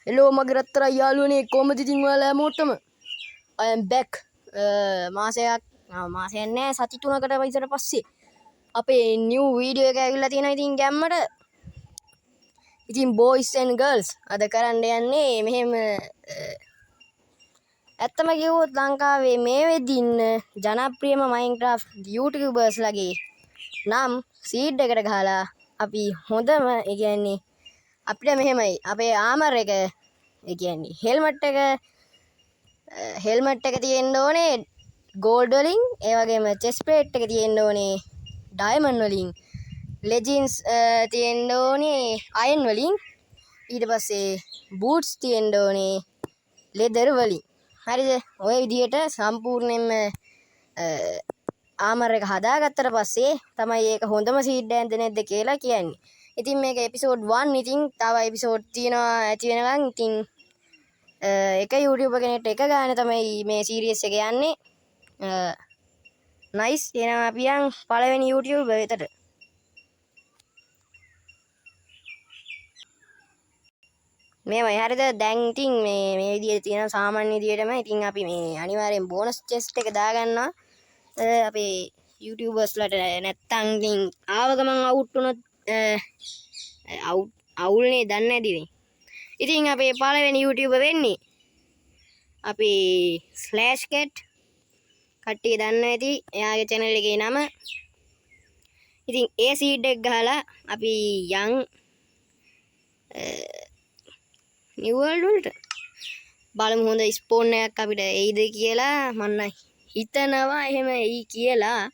Hello මගේ රත්තර යාළුවනේ කොහමද ඉතින් ඔයාලා හැමෝටම I am back මාසයක් නෑ සති 3කට විතර පස්සේ අපේ new video එක ඇවිල්ලා තියෙනවා ඉතින් ගැම්මට ඉතින් boys and girls අද කරන්න යන්නේ මෙහෙම ඇත්තම කිව්වොත් ලංකාවේ මේ වෙද්දි ඉන්න ජනප්‍රියම Minecraft YouTubers ලගේ නම් සීඩ් එකට ගහලා අපි හොඳම ඒ කියන්නේ අපිට මෙහෙමයි අපේ ආමර් එක ඒ කියන්නේ හෙල්මට් එක තියෙන්න ඕනේ ගෝල්ඩ් වලින් ඒ වගේම චෙස්ට් ප්ලේට් එක තියෙන්න ඕනේ ඩයමන්ඩ් වලින් ලෙජින්ස් තියෙන්න ඕනේ අයන් වලින් ඊට පස්සේ බූට්ස් තියෙන්න ඕනේ ලෙදර් වලින් හරිද ඔය විදිහට සම්පූර්ණයෙන්ම ආමර් එක හදාගත්තට පස්සේ තමයි ඒක හොඳම සීඩ් එකක්ද නැද්ද කියලා කියන්නේ. ඉතින් මේක එපිසෝඩ් 1 ඉතින් තව එපිසෝඩ් තියෙනවා ඇති වෙනකන් ඉතින් එක YouTube කෙනෙක්ට එක ගානේ තමයි මේ සීරීස් එක යන්නේ. නයිස් එහෙනම් අපි යන් පළවෙනි YouTube වෙතට. මේවයි හරිද දැන් ඉතින් මේ විදිහට තියෙන සාමාන්‍ය විදිහටම ඉතින් අපි මේ අනිවාර්යෙන් බෝනස් චෙස්ට් එක දාගන්නවා අපේ YouTubers ලට නැත්තම් ඉතින් ආව ගමන් අවුට් වුණොත් අවුල්නේ දන්නේ නැදිනේ. ඉතින් අපේ පළවෙනි YouTuber වෙන්නේ අපේ ස්ලෑෂ් කැට් කට්ටිය දන්නවා ඇති එයාගේ channel එකේ නම. ඉතින් ඒ සීඩ් එක ගහලා අපි යන් new world වලට බලමු හොඳ ස්පෝන් එකක් අපිට එයිද කියලා මම හිතනවා එහෙම එයි කියලා.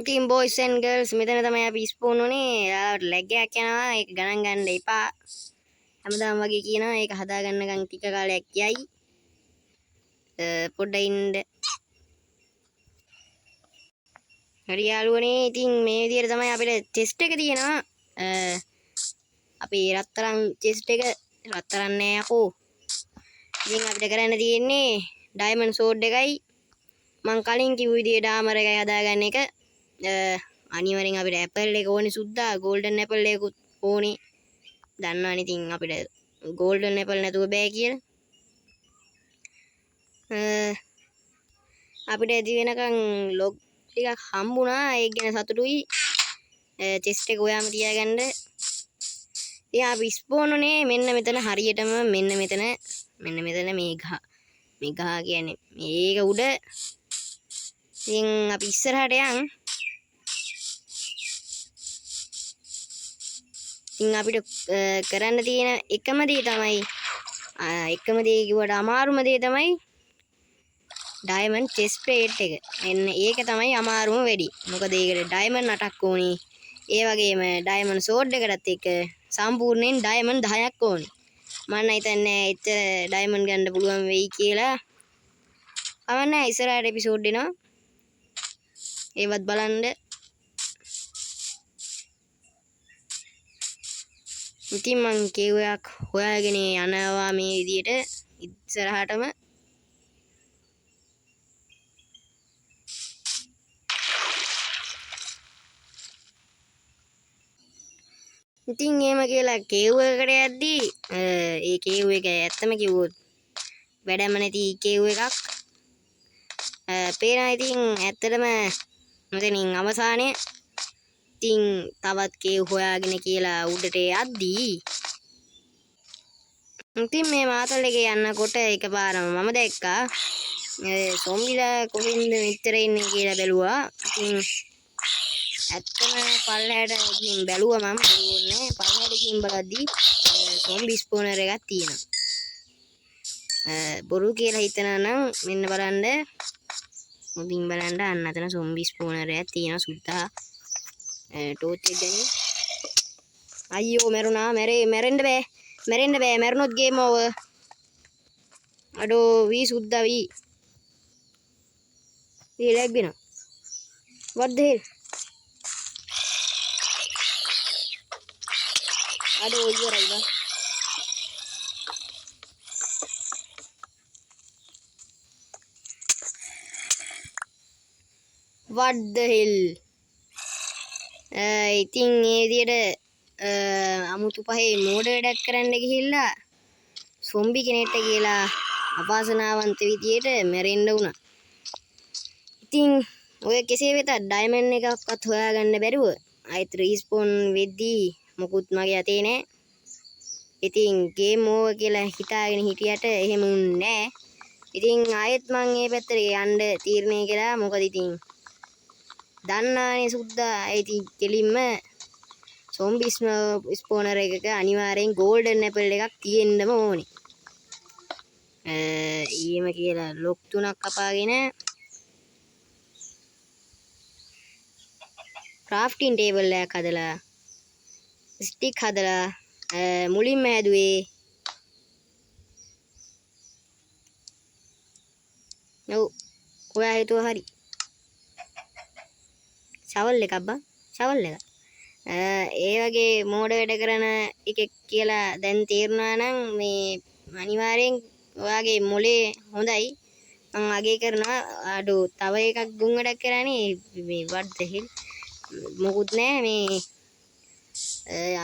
ඉතින් boys and girls මෙතන තමයි අපි ස්පෝන් උනේ. යාළුවට ලැග් එකක් යනවා. ඒක ගණන් ගන්න එපා. හැමදාම වගේ කියනවා ඒක හදා ගන්නකම් ටික කාලයක් යයි. පොඩ්ඩක් ඉන්න. හරි යාළුවනේ ඉතින් මේ විදිහට තමයි අපිට චෙස්ට් එක තියෙනවා. අපේ රත්තරන් චෙස්ට් එක රත්තරන් නෑ යකෝ. ඉතින් අපිට කරන්න තියෙන්නේ ඩයමන්ඩ් සෝඩ් එකයි මං කලින් කිව්ව විදිහට ආමර් එකයි හදාගන්න එක. අනිවාර්යෙන් අපිට ඇපල් එක ඕනේ සුද්දා ගෝල්ඩන් ඇපල් එකකුත් ඕනේ. දන්නවනේ ඉතින් අපිට ගෝල්ඩන් ඇපල් නැතුව බෑ කියලා. අපිට ඇති වෙනකන් ලොග් ටිකක් හම්බුණා. ඒක ගැන සතුටුයි. චෙස්ට් එක ඔයාම තියාගන්න. ඉතින් අපි ස්පෝන් උනේ මෙන්න මෙතන හරියටම මෙන්න මෙතන මේ ගහ කියන්නේ මේක උඩ. ඉතින් අපි ඉස්සරහට යන්. ඉතින් අපිට කරන්න තියෙන එකම දේ කිව්වට අමාරුම දේ තමයි ඩයමන්ඩ් චෙස්ට් ප්ලේට් එක. එන්න ඒක තමයි අමාරුම වැඩි. මොකද ඒකට ඩයමන්ඩ් 8ක් ඕනේ. ඒ වගේම ඩයමන්ඩ් සෝඩ් එකටත් එක සම්පූර්ණයෙන් ඩයමන්ඩ් 10ක් ඕනේ. මම හිතන්නේ එච්චර ඩයමන්ඩ් ගන්න පුළුවන් වෙයි කියලා. අවන්නේ ඉස්සරහට එපිසෝඩ් එනවා. ඒවත් බලන්න. ඉතින් මං කේවයක් හොයාගෙන යනවා මේ විදියට ඉස්සරහටම. ඉතින් එහෙම කියලා කේව් එකකට යද්දී ඒ කේව් එක ඇත්තම කිව්වොත් වැඩම නැති කේව් එකක්. පේනවා ඉතින් ඇත්තටම මෙතනින් අවසානයේ ඉතින් තවත් කේව් හොයාගෙන කියලා උඩට යද්දී ඉතින් මේ මාතල් එකේ යනකොට එකපාරම මම දැක්කා සොම්බිලා කොහෙන්ද මෙච්චර ඉන්නේ කියලා බැලුවා. ඉතින් ඇත්තම පල්ලෙහාට ගිහින් බැලුවා මම ඕනේ පල්ලෙහාට ගිහින් බලද්දී සොම්බි ස්පෝනර් එකක් තියෙනවා. බොරු කියලා හිතනවා නම් මෙන්න බලන්න. මුදින් බලන්න අන්න අතන සොම්බි ස්පෝනර් එකක් තියෙනවා සුද්දා. ටෝච් එක ගන්නේ. අයියෝ මැරුණා. මැරෙන්න බෑ. මැරුණොත් ගේම් ඕවර්. අඩෝ වී සුද්දා වී. lag bina. What the hell? Aduh, iya Raiba. What the hell? ඉතින් ඒ විදියට අමුතු පහේ මෝඩ වැඩක් කරන්න ගිහිල්ලා සොම්බි කෙනෙක්ට කියලා අවාසනාවන්ත විදියට මැරෙන්න වුණා. ඉතින් ඔය කෙසේ වෙතත් ඩයමන්ඩ් එකක්වත් හොයාගන්න බැරුව ආයෙත් රීස්පෝන් වෙද්දී මොකුත් මගේ අතේ නෑ. ඉතින් ගේම් ඕවර් කියලා හිතාගෙන හිටියට එහෙම වුන්නේ නෑ. ඉතින් ආයෙත් මං මේ පැත්තට යන්න තීරණය කළා. මොකද ඉතින් දන්නානේ සුද්දා ඉතින් කෙලින්ම සොම්බි ස්පෝනර් එකක අනිවාර්යෙන් ගෝල්ඩන් ඇපල් එකක් තියෙන්නම ඕනේ. ඊම කියලා ලොක් 3ක් කපාගෙන ක්‍රාෆ්ටින් ටේබල් එකක් හදලා ස්ටික් හදලා මුලින්ම හැදුවේ ඔයා හිතුවා හරි ෂවල් එකක් බං ෂවල් එක ඒ වගේ මෝඩ වැඩ කරන එකෙක් කියලා දැන් තේරුණා නම් මේ අනිවාර්යෙන් ඔයාගේ මොලේ හොඳයි මම අගේ කරනවා අඩෝ තව එකක් ගුන් වැඩක් කරානේ මේ what the hell මොකුත් නෑ මේ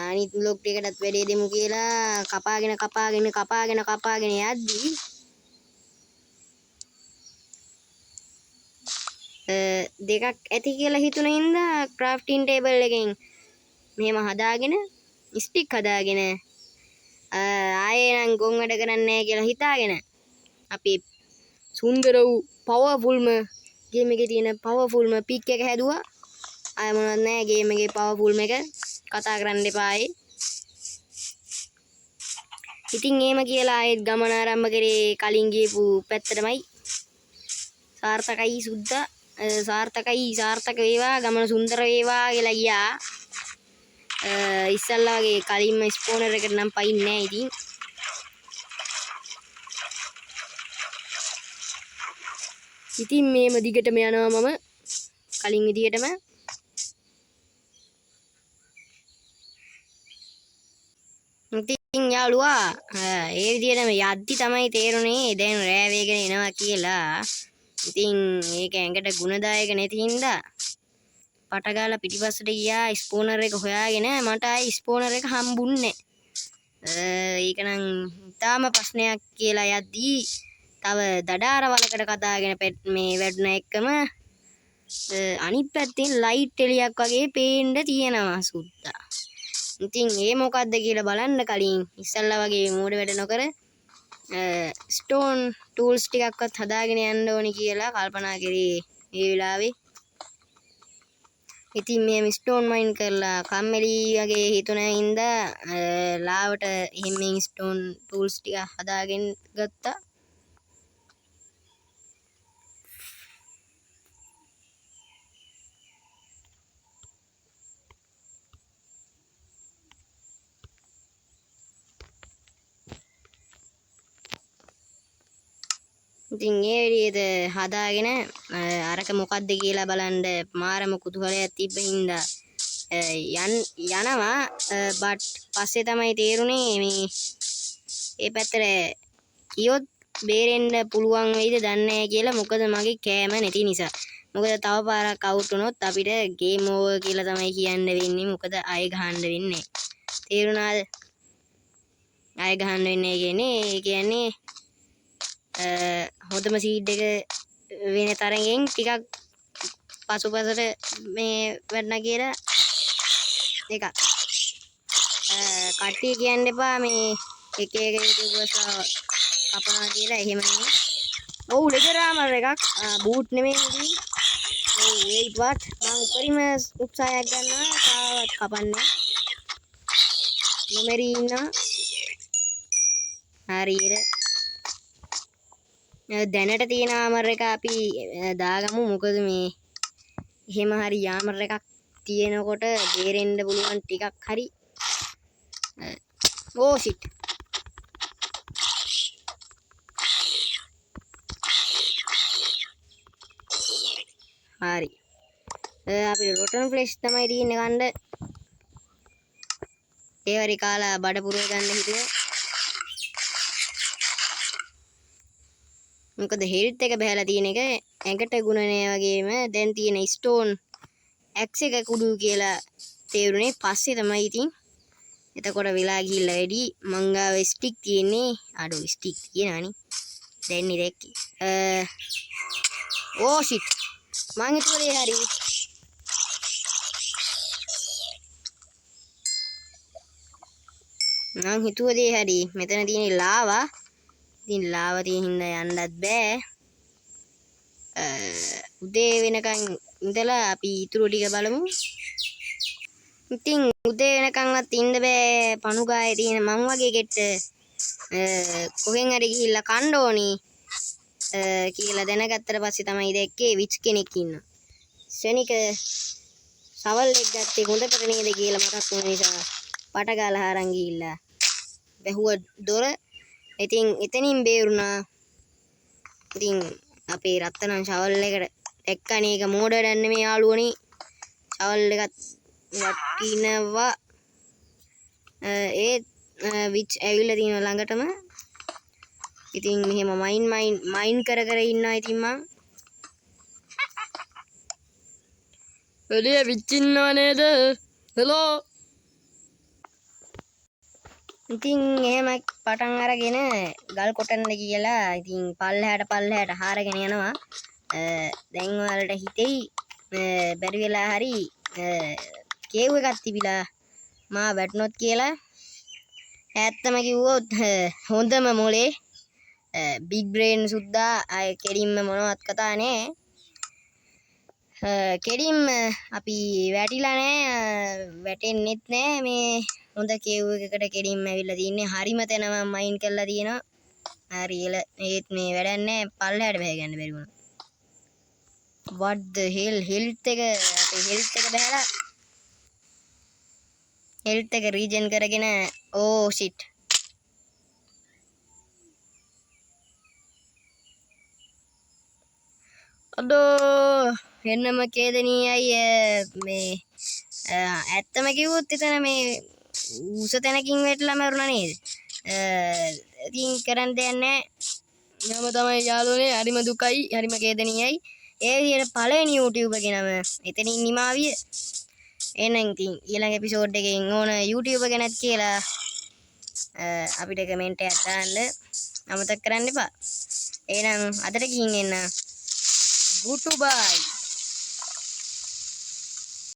අනිත් බ්ලොග් එකටත් වැඩේ දෙමු කියලා කපාගෙන යද්දී දෙකක් ඇති කියලා හිතුන හින්දා ක්‍රාෆ්ටින් ටේබල් එකෙන් මෙහෙම හදාගෙන ස්ටික් හදාගෙන ආයේ නම් ගොන් වැඩ කරන්නේ නැහැ කියලා හිතාගෙන අපි සුන්දර වූ පවර්ෆුල්ම ගේම් එකේ තියෙන පවර්ෆුල්ම පික් එක හැදුවා. ආයෙ මොනවත් නැහැ ගේම් එකේ පවර්ෆුල්ම එක කතා කරන්න එපායි. ඉතින් එහෙම කියලා ආයෙත් ගමන ආරම්භ කරේ කලින් ගියපු පැත්තටමයි. සාර්ථකයි සුද්දා සාර්ථක වේවා ගමන සුන්දර වේවා කියලා ගියා. ඉස්සල්ලා වගේ කලින්ම ස්පෝනර් එකට නම් පයින්නේ නැහැ ඉතින්. ඉතින් මේම දිගටම යනවා මම කලින් විදියටම. ඉතින් යාළුවා ඒ විදියටම යද්දි තමයි තේරුනේ දැන් රෑ වේගෙන එනවා කියලා. ඉතින් මේක ඇඟට ගුණදායක නැති හින්දා පටගාලා පිටිපස්සට ගියා ස්පෝනර් එක හොයාගෙන මට ආයි ස්පෝනර් එක හම්බුන්නේ ඒක නම් තාම ප්‍රශ්නයක් කියලා යද්දී තව දඩාර වලකට කතාගෙන මේ වැඩන එක්කම අනිත් පැත්තෙන් ලයිට් එලියක් වගේ පේන්න තියෙනවා සුද්දා. ඉතින් ඒ මොකද්ද කියලා බලන්න කලින් ඉස්සල්ලා වගේ මෝඩ වැඩ නොකර ස්ටෝන් ටූල්ස් ටිකක්වත් හදාගෙන යන්න ඕනි කියලා කල්පනා කරේ මේ වෙලාවේ. ඉතින් මේ ස්ටෝන් මයින් කරලා කම්මැලි වගේ හිතුන හින්දා ලාවට එහෙම ස්ටෝන් ටූල්ස් ටික හදාගෙන ගත්තා. ඉතින් ඒ විදිහට හදාගෙන අරක මොකද්ද කියලා බලන්න මාරම කුතුහලයක් තිබ්බ හින්දා යනවා බට් පස්සේ තමයි තේරුනේ මේ ඒ පැත්තට ගියොත් බේරෙන්න පුළුවන් වෙයිද දන්නේ නැහැ කියලා. මොකද මගේ කෑම නැති නිසා. මොකද තව පාරක් අවුට් වුණොත් අපිට ගේම් ඕවර් කියලා තමයි කියන්න වෙන්නේ. මොකද අය ගහන්න වෙන්නේ. තේරුණාද? අය ගහන්න වෙන්නේ කියන්නේ හොඳම සීඩ් එක වෙන තරගෙන් ටිකක් පසුපසට මේ වැඩන කියලා එකක් කට්ටිය කියන්න එපා මේ එක YouTubeර්ස්ලා කපනවා කියලා. එහෙම නෙමෙයි. ඔව් ලෙදරාමර් එකක් බූට් නෙමෙයි ඉතින්. ඔව් wait what මම උපරිම උත්සාහයක් ගන්නවා කාවත් කපන්නේ නොමරි ඉන්නවා හරියට. දැනට තියෙන ආමර් එක අපි දාගමු. මොකද මේ එහෙම හරි ආමර් එකක් තියෙනකොට බේරෙන්න පුළුවන් ටිකක් හරි. ඕ shit හරි අපිට රොටන් ෆ්ලෙෂ් තමයි තියෙන්නේ කන්න ඒ වරි කාලා බඩ පුරව ගන්න හිතුවේ මොකද හෙල්ත් එක බහැලා තියෙන එක ඇඟට ගුණ නෑ වගේම දැන් තියෙන ස්ටෝන් ඇක්ස් එක කුඩු කියලා තේරුනේ පස්සේ තමයි ඉතින් එතකොට වෙලා ගිහිල්ලා වැඩි මංගාව ස්ටික් තියෙන්නේ අඩෝ ස්ටික් තියෙනවනේ දැන් නේ දැක්කේ ඕ ෂිට් මං හිතුවේ හරි මං හිතුවේ හරි මෙතන තියෙන ලාවා ඉතින් ලාවා තියෙන හින්දා යන්නත් බෑ උදේ වෙනකන් ඉඳලා අපි ඊටු ටික බලමු ඉතින් උදේ වෙනකන්වත් ඉන්න බෑ පණුගායේ තියෙන මං වගේ ගෙට්ට කොහෙන් හරි ගිහිල්ලා කන්න ඕනි කියලා දැනගත්තට පස්සේ තමයි දැක්කේ විච් කෙනෙක් ඉන්නවා ශනික සවල් එක් ගත්තේ හොඳකට නේද කියලා මතක් වුණ නිසා පට ගාලා හරන් ගිහිල්ලා බැහුව දොර ඉතින් එතනින් බේරුණා ඉතින් අපේ රත්තරන් ශවල් එකට දැක්කනේ ඒක මෝඩ දැන්න මේ යාළුවනේ ශවල් එකත් වටිනවා ඒ විච් ඇවිල්ලා තියෙන ළඟටම ඉතින් මෙහෙම මයින් කර ඉන්නවා ඉතින් මං එළිය විච් ඉන්නව නේද හෙලෝ ඉතින් එහෙම පටන් අරගෙන ගල් කොටන්න කියලා ඉතින් පල්ලහැට හාරගෙන යනවා දැන් ඔයාලට හිතෙයි බැරි වෙලා හරි කේව් එකක් තිබිලා මා වැටුනොත් කියලා ඇත්තම කිව්වොත් හොඳම මොලේ බිග් බ්‍රේන් සුද්දා අය කෙලින්ම මොනවත් කතා නෑ කෙලින්ම අපි වැටිලා නෑ වැටෙන්නෙත් නෑ මේ හොඳ කේව් එකකට කෙලින්ම ඇවිල්ලා තින්නේ හරිම තැන මම මයින් කරලා තියෙනවා හරි එල ඒත් මේ වැඩක් නෑ පල්ලහැට බහැ ගන්න බැරි වුණා what the hell health එක අපේ health එක බහැලා health එක රීජන් කරගෙන oh shit අඩෝ එන්නම කේදනීයයි මේ ඇත්තම කිව්වොත් එතන මේ උස තැනකින් වැටලා මරුණා නේද ඉතින් කරන්න දෙයක් නැහැ මම තමයි යාළුවනේ හරිම දුකයි හරිම කේදනීයයි ඒ විදිහට පළවෙනි YouTube එකේ නම එතනින් නිමාවිය එහෙනම් ඉතින් ඊළඟ එපිසෝඩ් එකෙන් ඕන YouTube ගැනත් කියලා අපිට කමෙන්ට් එකක් දාන්න අමතක කරන්න එපා එහෙනම් අදට ගිහින් එන්න goodbye